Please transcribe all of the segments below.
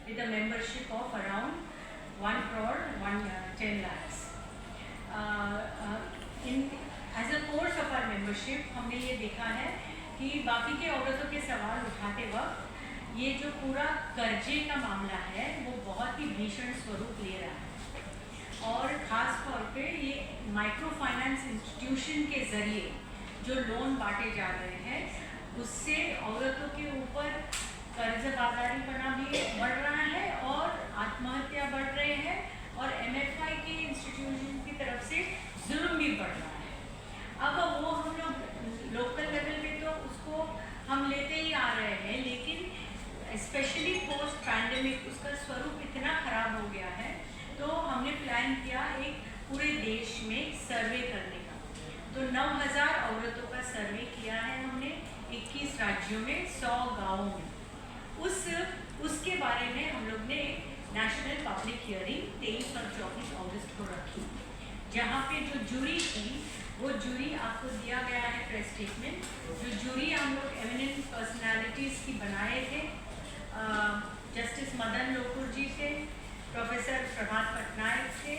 with a membership of around 1 crore 10 lakhs. As a course of our membership हमने ये देखा है कि बाकी के औरतों के सवाल उठाते वक्त ये जो पूरा कर्जे का मामला है वो बहुत ही भीषण स्वरूप ले रहा है और ख़ास तौर पे ये माइक्रो फाइनेंस इंस्टीट्यूशन के ज़रिए जो लोन बांटे जा रहे हैं उससे औरतों के ऊपर कर्ज बाजारी बना भी बढ़ रहा है और आत्महत्या बढ़ रहे हैं और MFI के इंस्टीट्यूशन की तरफ से जुल्म भी बढ़ रहा है। अब वो हम लोग लोकल लेवल पे तो उसको हम लेते ही आ रहे हैं, लेकिन स्पेशली पोस्ट पैंडेमिक उसका स्वरूप इतना खराब हो गया है तो हमने प्लान किया एक पूरे देश में सर्वे करने का। तो 9000 औरतों का सर्वे किया है हमने 21 राज्यों में 100 गाँवों में। उसके बारे में हम लोग ने नेशनल पब्लिक हियरिंग 23 और 24 अगस्त को रखी, जहाँ पे जो जूरी थी वो जूरी आपको दिया गया है प्रेस स्टेटमेंट। जो जूरी हम लोग एमिनेंट पर्सनालिटीज़ की बनाए थे, जस्टिस मदन लोकुर जी थे, प्रोफेसर प्रभात पटनायक थे,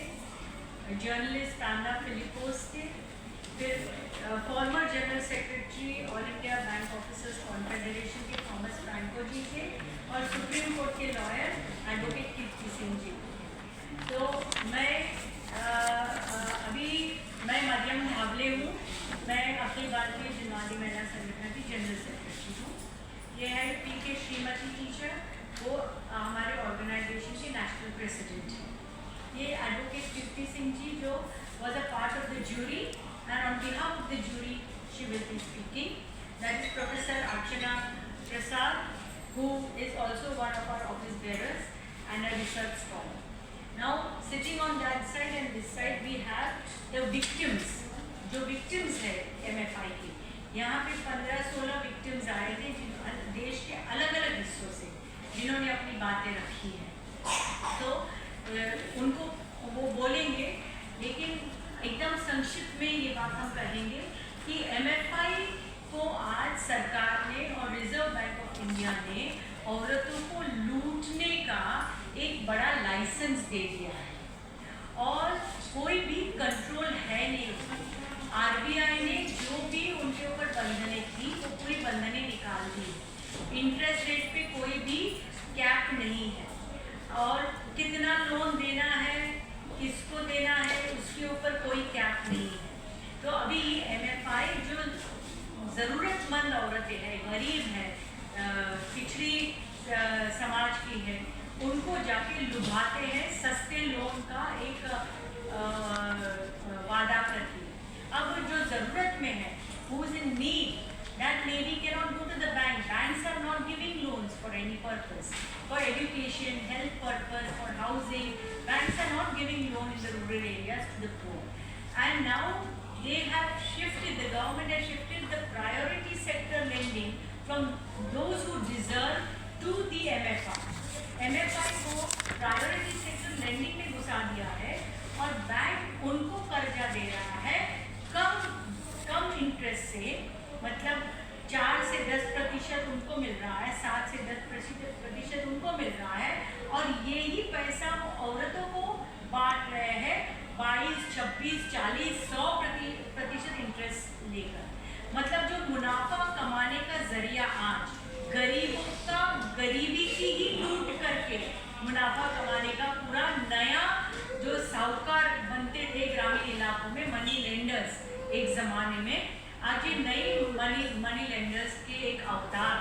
जर्नलिस्ट पैमला फिलिपोस थे, फिर former general secretary all India bank officers confederation के थॉमस फ्रैंको जी थे और सुप्रीम कोर्ट के लॉयर एडवोकेट कीर्ति सिंह जी। तो मैं मरियम धावले हूँ, मैं अखिल भारतीय जिनवादी महिला संगठन की जनरल सेक्रेटरी हूँ। ये है PK श्रीमती टीचर, वो हमारे ऑर्गेनाइजेशन के नेशनल प्रेसिडेंट हैं। ये एडवोकेट कीर्ति सिंह जी जो was a part of the jury and on behalf of the jury she will be speaking. That is Professor Archana Prasad, who is also one of our office bearers and a research scholar. Now sitting on that side and this side we have the victims. जो victims है MFI के, यहाँ पे 15-16 victims आए थे देश के अलग अलग हिस्सों से, जिन्होंने अपनी बातें रखी हैं। तो उनको वो बोलेंगे, लेकिन एकदम संक्षिप्त में ये बात हम कहेंगे कि MFI को आज सरकार ने और रिजर्व बैंक ऑफ इंडिया ने औरतों को लूटने का एक बड़ा लाइसेंस दे दिया है और कोई भी कंट्रोल है नहीं। RBI ने जो भी उनके ऊपर बंधने थी वो पूरी बंधने निकाल दी। इंटरेस्ट रेट पे कोई भी कैप नहीं है और कितना लोन देना है, किसको देना है, उसके ऊपर कोई कैप नहीं है। तो अभी MFI जो ज़रूरतमंद औरतें हैं, गरीब हैं, पिछड़ी समाज की हैं, उनको जाके लुभाते हैं सस्ते लोन का एक वादा करके। अब जो ज़रूरत में है, who is in need, that lady cannot go to the bank. Banks are not giving loans for any purpose, for education, health purpose, for housing. Banks are not giving loan in the rural areas to the poor. And now they have shifted, the government has shifted the priority sector lending from those who deserve to the MFI. MFI को priority sector lending में घुसा दिया है और bank उनको कर्जा दे रहा है कम इंटरेस्ट से, मतलब 4 से 10% उनको मिल रहा है, 7 से 10% उनको मिल रहा है और यही पैसा वो औरतों को बांट रहे हैं 22, 26, 40, 100% इंटरेस्ट लेकर। मतलब जो मुनाफा कमाने का जरिया आज गरीबों का गरीबी की ही लूट करके मुनाफा कमाने का पूरा नया जो साहूकार बनते थे ग्रामीण इलाकों में, मनी लेंडर्स एक ज़माने में, आज ये नई मनी लेंडर्स के एक अवतार